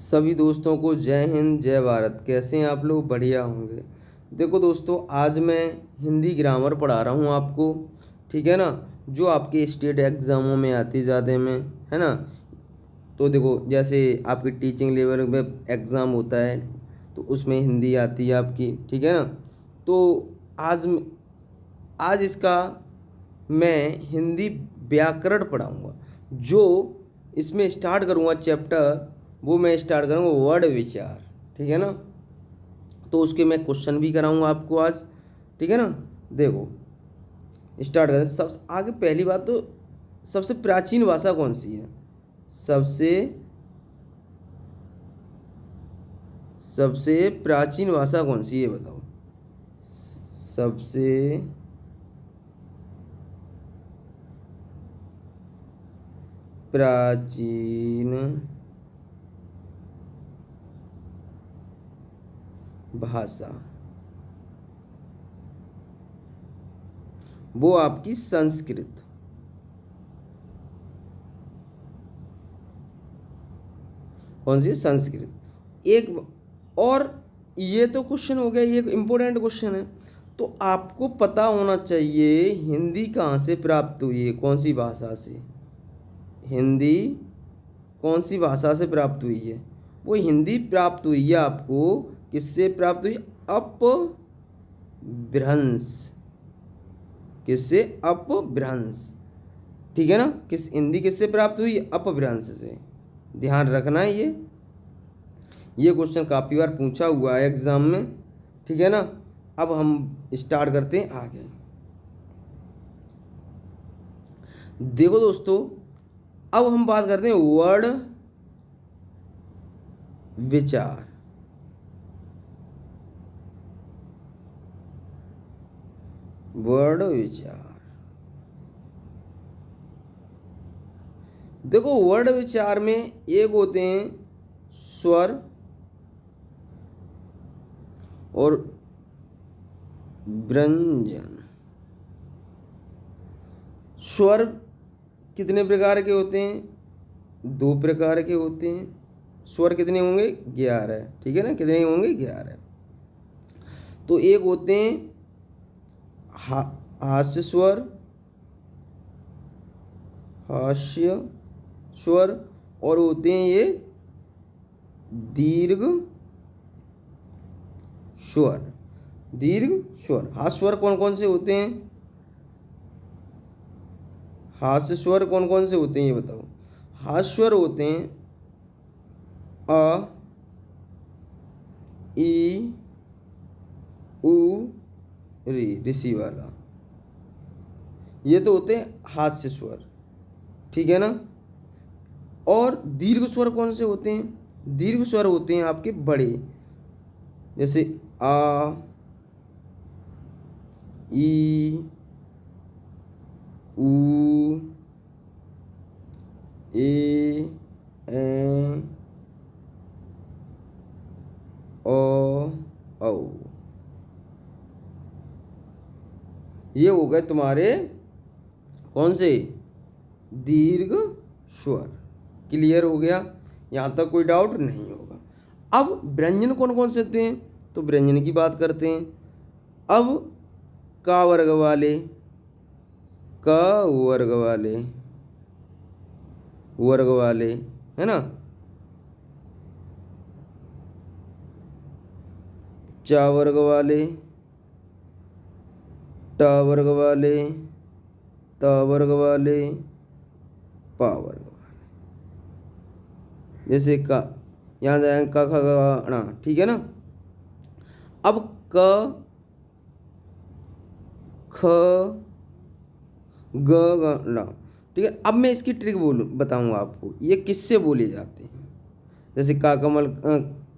सभी दोस्तों को जय हिंद जय भारत। कैसे हैं आप लोग? बढ़िया होंगे। देखो दोस्तों, आज मैं हिंदी ग्रामर पढ़ा रहा हूँ आपको, ठीक है ना, जो आपके स्टेट एग्ज़ामों में आती ज़्यादा में, है ना। तो देखो, जैसे आपकी टीचिंग लेवल में एग्ज़ाम होता है तो उसमें हिंदी आती है आपकी, ठीक है ना। तो आज आज इसका मैं हिंदी व्याकरण पढ़ाऊँगा। जो इसमें स्टार्ट करूँगा चैप्टर, वो मैं स्टार्ट करूँगा वर्ड विचार, ठीक है ना। तो उसके मैं क्वेश्चन भी कराऊँगा आपको आज, ठीक है ना। देखो, स्टार्ट करें। सब आगे पहली बात तो, सबसे प्राचीन भाषा कौन सी है? सबसे सबसे प्राचीन भाषा कौन सी है, बताओ। सबसे प्राचीन भाषा वो आपकी संस्कृत। कौन सी? संस्कृत। एक और ये तो क्वेश्चन हो गया, ये एक इम्पोर्टेंट क्वेश्चन है। तो आपको पता होना चाहिए हिंदी कहाँ से प्राप्त हुई है, कौन सी भाषा से। हिंदी कौन सी भाषा से प्राप्त हुई है? वो हिंदी प्राप्त हुई है आपको किससे प्राप्त हुई? अपभ्रंश। किससे? अपभ्रंश, ठीक है ना। हिंदी किससे प्राप्त हुई? अपभ्रंश से। ध्यान रखना है, ये क्वेश्चन काफ़ी बार पूछा हुआ है एग्जाम में, ठीक है ना। अब हम स्टार्ट करते हैं आगे। देखो दोस्तों, अब हम बात करते हैं वर्ड विचार। वर्ड विचार। देखो, वर्ड विचार में एक होते हैं स्वर और व्यंजन। स्वर कितने प्रकार के होते हैं? 2 प्रकार के होते हैं। स्वर कितने होंगे? 11, ठीक है ना। कितने होंगे? 11। तो एक होते हैं हास्य स्वर, हास्य स्वर, और होते हैं ये दीर्घ स्वर। दीर्घ स्वर। हास्य स्वर कौन कौन से होते हैं? हास्य स्वर कौन कौन से होते हैं, ये बताओ। हास्य स्वर होते हैं अ, ई, उ, री, ऋषि वाला। ये तो होते हैं हास्य स्वर, ठीक है ना। और दीर्घ स्वर कौन से होते हैं? दीर्घ स्वर होते हैं आपके बड़े, जैसे आ, ई, उ, ए, ओ, औ। ये हो गए तुम्हारे कौन से? दीर्घ स्वर। क्लियर हो गया? यहाँ तक कोई डाउट नहीं होगा। अब व्यंजन कौन कौन से होते हैं? तो व्यंजन की बात करते हैं। अब का वर्ग वाले, क वर्ग वाले, वर्ग वाले, है ना। चा वर्ग वाले, ट वर्ग वाले, त वर्ग वाले, पा वर्ग वाले। जैसे का, यहाँ जाएंगे क ख ग ण, ठीक है ना। अब क, ख, ग ङ, ठीक है। अब मैं इसकी ट्रिक बताऊंगा आपको, ये किससे बोले जाते हैं। जैसे का कमल,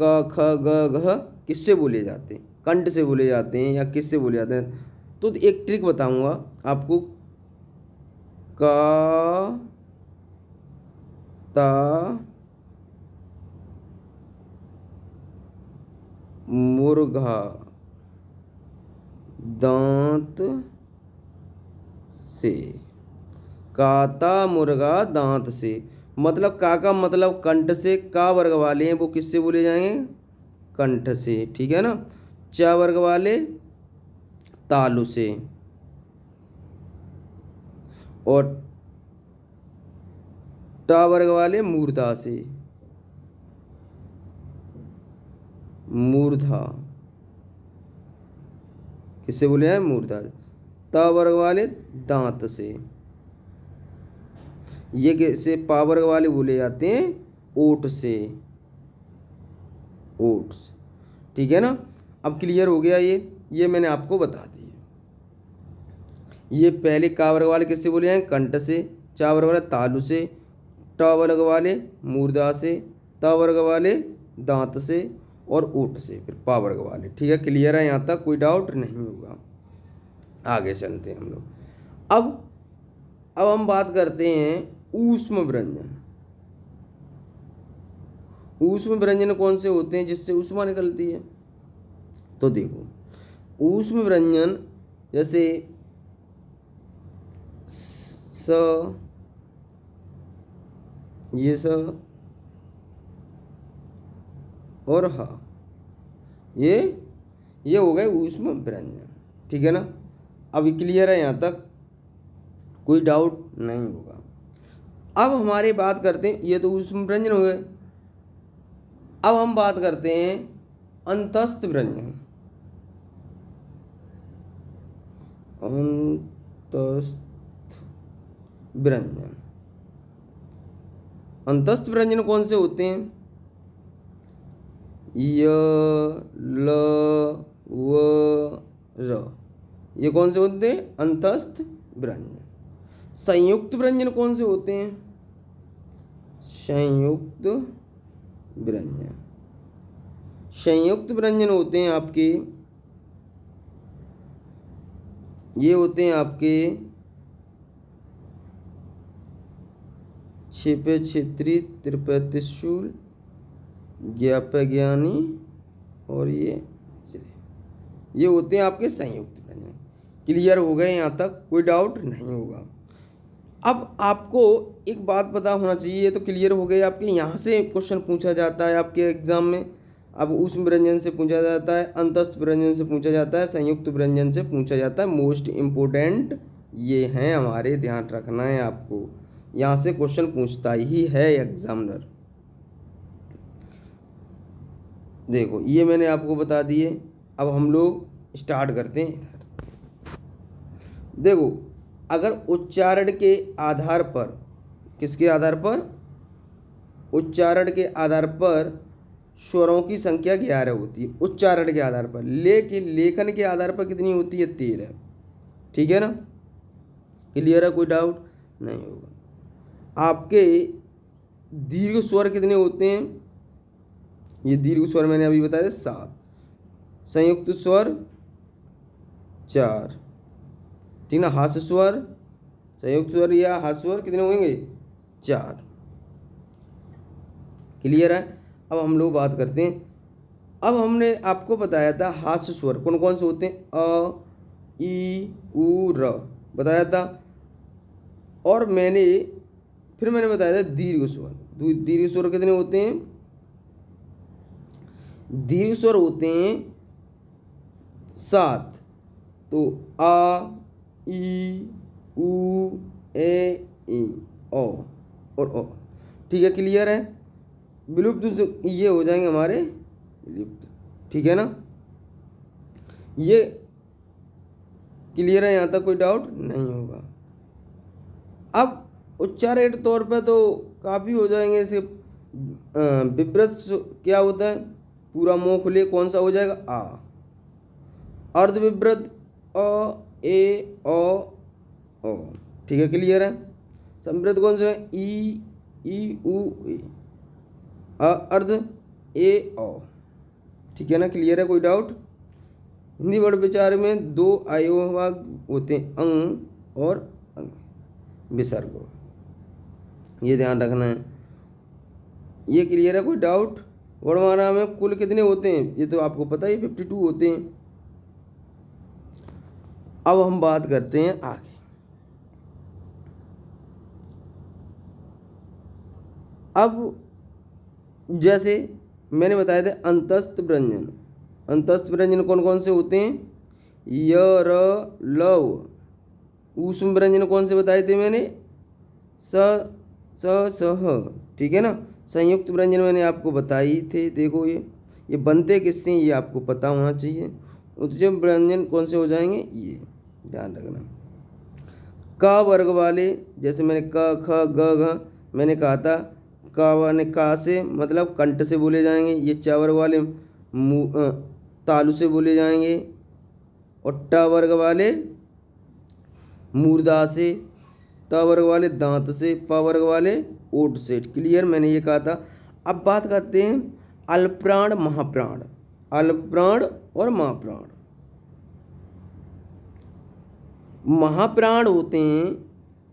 क ख ग घ किससे बोले जाते हैं? कंठ से बोले जाते हैं या किससे बोले जाते हैं? तो एक ट्रिक बताऊंगा आपको। का, ता, मुर्गा दांत से। काता मुर्गा दांत से, मतलब का मतलब कंठ से, का वर्ग वाले हैं वो किससे बोले जाएंगे, कंठ से, ठीक है ना। च वर्ग वाले तालु से, और ट वर्ग वाले मूर्धा से, मूर्धा किससे बोले हैं, मूर्धा। त वर्ग वाले दांत से, ये कैसे पा वर्ग वाले बोले जाते हैं, ओठ से, ओट्स, ठीक है ना। अब क्लियर हो गया ये मैंने आपको बता दिया। ये पहले का वर्ग वाले किससे बोले हैं, कंठ से, चा वर्ग वाले तालु से, ट वर्ग वाले मूर्धा से, त वर्ग वाले दांत से, और ओठ से, फिर पा वर्ग वाले, ठीक है। क्लियर है, यहाँ तक कोई डाउट नहीं होगा। आगे चलते हैं हम लोग। अब हम बात करते हैं ऊष्म व्यंजन। ऊष्म व्यंजन कौन से होते हैं जिससे ऊष्मा निकलती है, तो देखो ऊष्म व्यंजन जैसे स, ये स और ह, ये हो गए ऊष्म व्यंजन, ठीक है ना। अब क्लियर है, यहाँ तक कोई डाउट नहीं होगा। अब हमारी बात करते हैं, ये तो ऊष्म व्यंजन हो गए। अब हम बात करते हैं अंतस्थ व्यंजन। अंतस्थ व्यंजन, अंतस्थ व्यंजन कौन से होते हैं, य ल व र, ये कौन से होते हैं, अंतस्थ व्यंजन। संयुक्त व्यंजन कौन से होते हैं, संयुक्त व्यंजन। संयुक्त व्यंजन होते हैं आपके, ये होते हैं आपके छिपे छित्री त्रिपे त्रिशूल ज्ञापे ज्ञानी, और ये होते हैं आपके संयुक्त व्यंजन। क्लियर हो गए, यहाँ तक कोई डाउट नहीं होगा। अब आपको एक बात पता होना चाहिए, ये तो क्लियर हो गए आपके, यहाँ से क्वेश्चन पूछा जाता है आपके एग्जाम में। अब ऊष्म व्यंजन से पूछा जाता है, अंतस्थ व्यंजन से पूछा जाता है, संयुक्त व्यंजन से पूछा जाता है। मोस्ट इम्पोर्टेंट ये हैं हमारे, ध्यान रखना है आपको, यहाँ से क्वेश्चन पूछता ही है एग्जामिनर। देखो ये मैंने आपको बता दिए। अब हम लोग स्टार्ट करते हैं। देखो अगर उच्चारण के आधार पर, किसके आधार पर, उच्चारण के आधार पर स्वरों की संख्या 11 होती है उच्चारण के आधार पर, लेकिन लेखन के आधार पर कितनी होती है, 13, ठीक है ना। क्लियर है, कोई डाउट नहीं होगा। आपके दीर्घ स्वर कितने होते हैं, ये दीर्घ स्वर मैंने अभी बताया 7, संयुक्त स्वर 4, ठीक ना। हास्य स्वर, संयुक्त स्वर या हास्य स्वर कितने होंगे, 4। क्लियर है। अब हम लोग बात करते हैं, अब हमने आपको बताया था हास्य स्वर कौन कौन से होते हैं, अ ई उ र बताया था, और फिर मैंने बताया था दीर्घ स्वर। दीर्घ स्वर कितने होते हैं, दीर्घ स्वर होते हैं 7, तो आ ई उ ए ई ओ और ओ, ठीक है। क्लियर है, विलुप्त ये हो जाएंगे हमारे विलुप्त, ठीक है ना। ये क्लियर है, यहाँ तक कोई डाउट नहीं होगा। अब उच्चारण के तौर पे तो काफ़ी हो जाएंगे। इसे विपरीत क्या होता है, पूरा मुंह खुले कौन सा हो जाएगा, आ। अर्ध विपरीत अ ए ओ, ठीक है। क्लियर है। संवृत कौन सा है, ई उ ए, अर्ध ए ओ, ठीक है ना। क्लियर है, कोई डाउट। हिंदी वर्ड विचार में 2 अवयव होते हैं, अंग और अंग, विसर्ग, ये ध्यान रखना है। ये क्लियर है, कोई डाउट। वर्णमाला में कुल कितने होते हैं, ये तो आपको पता ही 52 होते हैं। अब हम बात करते हैं आगे। अब जैसे मैंने बताया था अंतस्थ व्यंजन, अंतस्थ व्यंजन कौन कौन से होते हैं? य, र, लव। ऊष्म व्यंजन कौन से बताए थे मैंने? स, स, सह। ठीक है ना। संयुक्त व्यंजन मैंने आपको बताई थे। देखो ये बनते किससे हैं, ये आपको पता होना चाहिए। उद्यम व्यंजन कौन से हो जाएंगे? ये ध्यान रखना। क वर्ग वाले, जैसे मैंने क, ख, ग, घ मैंने कहा था, क वाले का से मतलब कंठ से बोले जाएंगे। ये च वर्ग वाले तालु से बोले जाएंगे। और ट वर्ग वाले मूर्धा से, त वर्ग वाले दांत से, प वर्ग वाले ओठ से। क्लियर, मैंने ये कहा था। अब बात करते हैं अल्पप्राण महाप्राण, अल्पप्राण और महाप्राण। महाप्राण होते हैं,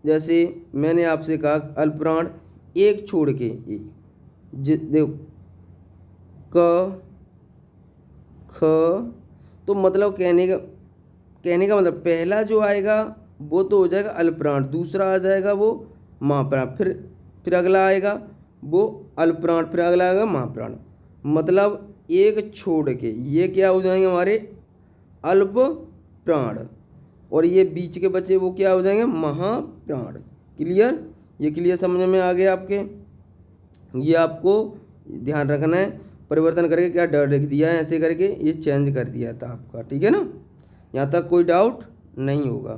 जैसे मैंने आपसे कहा अल्पप्राण एक छोड़ के एक, देखो क, ख, तो मतलब कहने का मतलब पहला जो आएगा वो तो हो जाएगा अल्पप्राण, दूसरा आ जाएगा वो महाप्राण, फिर अगला आएगा वो अल्पप्राण, फिर अगला आएगा महाप्राण। मतलब एक छोड़ के ये क्या हो जाएंगे हमारे? अल्प प्राण। और ये बीच के बचे वो क्या हो जाएंगे? महाप्राण। क्लियर, ये क्लियर समझ में आ गया आपके? ये आपको ध्यान रखना है। परिवर्तन करके क्या डर लिख दिया है, ऐसे करके ये चेंज कर दिया था आपका। ठीक है ना, यहाँ तक कोई डाउट नहीं होगा।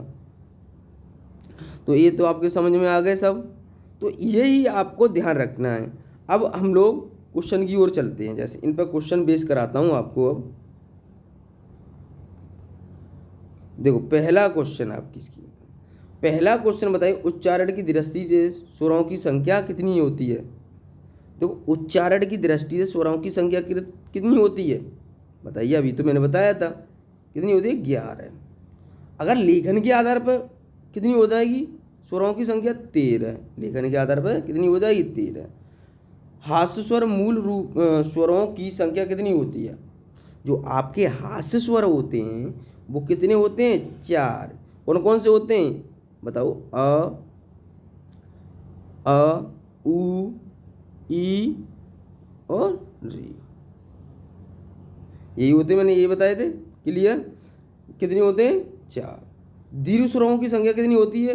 तो ये तो आपके समझ में आ गए सब। तो यही आपको ध्यान रखना है। अब हम लोग क्वेश्चन की ओर चलते हैं। जैसे इन पर क्वेश्चन बेस कराता हूँ आपको। अब देखो पहला क्वेश्चन आपकी स्क्रीन पर, पहला क्वेश्चन बताइए उच्चारण की दृष्टि से स्वरों की संख्या कितनी होती है? देखो उच्चारण की दृष्टि से स्वरों की संख्या कितनी होती है बताइए। अभी तो मैंने बताया था कितनी होती है, 11। अगर लेखन के आधार पर कितनी हो जाएगी स्वरों की संख्या? 13। लेखन के आधार पर कितनी हो जाएगी? 13। हास्य स्वर मूल रूप स्वरों की संख्या कितनी होती है? जो आपके हास्य स्वर होते हैं वो कितने होते हैं? 4। कौन कौन से होते हैं बताओ? अ, उ, ई और री, यही होते, मैंने ये बताए थे। क्लियर, कितने होते हैं? 4। दीर्घ स्वरों की संख्या कितनी होती है?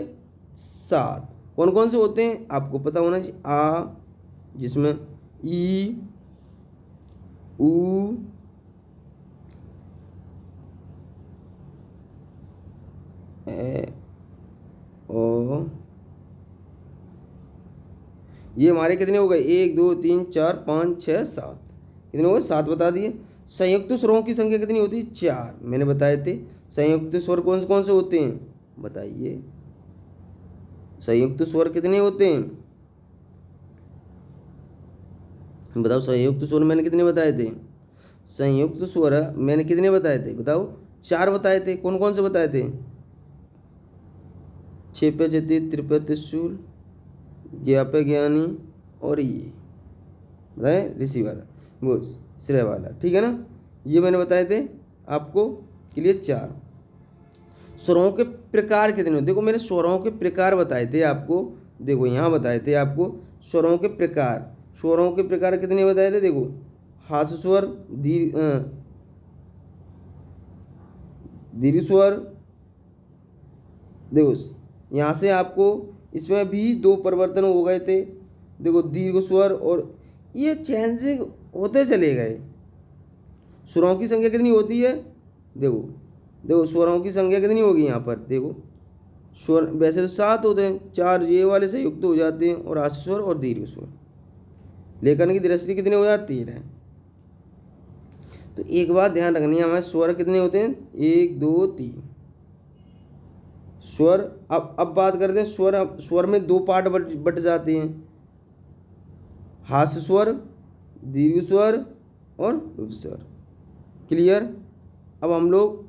7। कौन कौन से होते हैं आपको पता होना चाहिए। आ, जिसमें ई, उ, ए, ओ, ये हमारे कितने हो गए? 1 2 3 4 5 6 7। कितने हो गए? 7 बता दिए। संयुक्त स्वरों की संख्या कितनी होती है? 4 मैंने बताए थे। संयुक्त स्वर कौन से होते हैं बताइए? संयुक्त स्वर कितने होते हैं बताओ? संयुक्त स्वर मैंने कितने बताए थे? संयुक्त स्वर मैंने कितने बताए थे बताओ? 4 बताए थे। कौन कौन से बताए थे? छेपे चेती त्रिपे त्रिशूल, ज्ञापे ज्ञानी और ये बताए ऋषि वाला, वो श्रेय वाला। ठीक है ना, ये मैंने बताए थे आपको। क्लियर। 4 स्वरों के प्रकार कितने होते? देखो मैंने स्वरों के प्रकार बताए थे आपको। देखो यहाँ बताए थे आपको स्वरों के प्रकार। स्वरों के प्रकार कितने बताए थे? देखो हास्य स्वर, दीर्घ स्वर। देखो यहाँ से आपको इसमें भी 2 परिवर्तन हो गए थे। देखो दीर्घ स्वर, और ये चेंजिंग होते चले गए। स्वरों की संख्या कितनी होती है? देखो देखो स्वरों की संख्या कितनी होगी यहाँ पर? देखो स्वर वैसे तो 7 होते हैं, 4 ये वाले से युक्त हो जाते हैं, और हास्य स्वर और दीर्घ स्वर। लेखन की दृष्टि कितने हो जाती है? तो एक बात ध्यान रखनी है, हमारे स्वर कितने होते हैं? 1 2 3 स्वर। अब बात करते हैं स्वर में 2 पार्ट बट जाते हैं, हास्य स्वर, दीर्घ स्वर और उपस्वर। क्लियर। अब हम लोग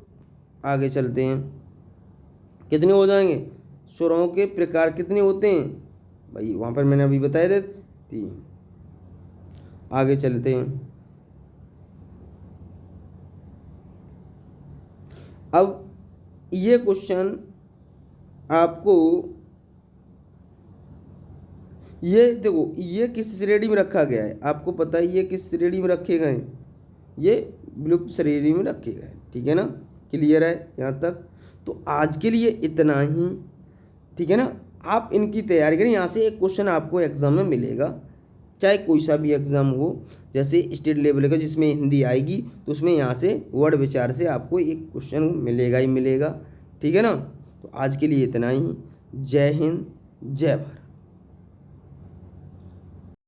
आगे चलते हैं। कितने हो जाएंगे स्वरों के प्रकार? कितने होते हैं भाई? वहाँ पर मैंने अभी बताए थे 3। आगे चलते हैं। अब ये क्वेश्चन आपको ये देखो ये किस श्रेणी में रखा गया है, आपको पता है ये किस श्रेणी में रखे गए हैं, ये विलुप्त श्रेणी में रखे गए हैं। ठीक है ना, क्लियर है यहाँ तक। तो आज के लिए इतना ही, ठीक है ना। आप इनकी तैयारी करें, यहाँ से एक क्वेश्चन आपको एग्जाम में मिलेगा, चाहे कोई सा भी एग्ज़ाम हो, जैसे स्टेट लेवल का जिसमें हिंदी आएगी तो उसमें यहाँ से वर्ड विचार से आपको एक क्वेश्चन मिलेगा ही मिलेगा। ठीक है ना, तो आज के लिए इतना ही। जय हिंद, जय भारत।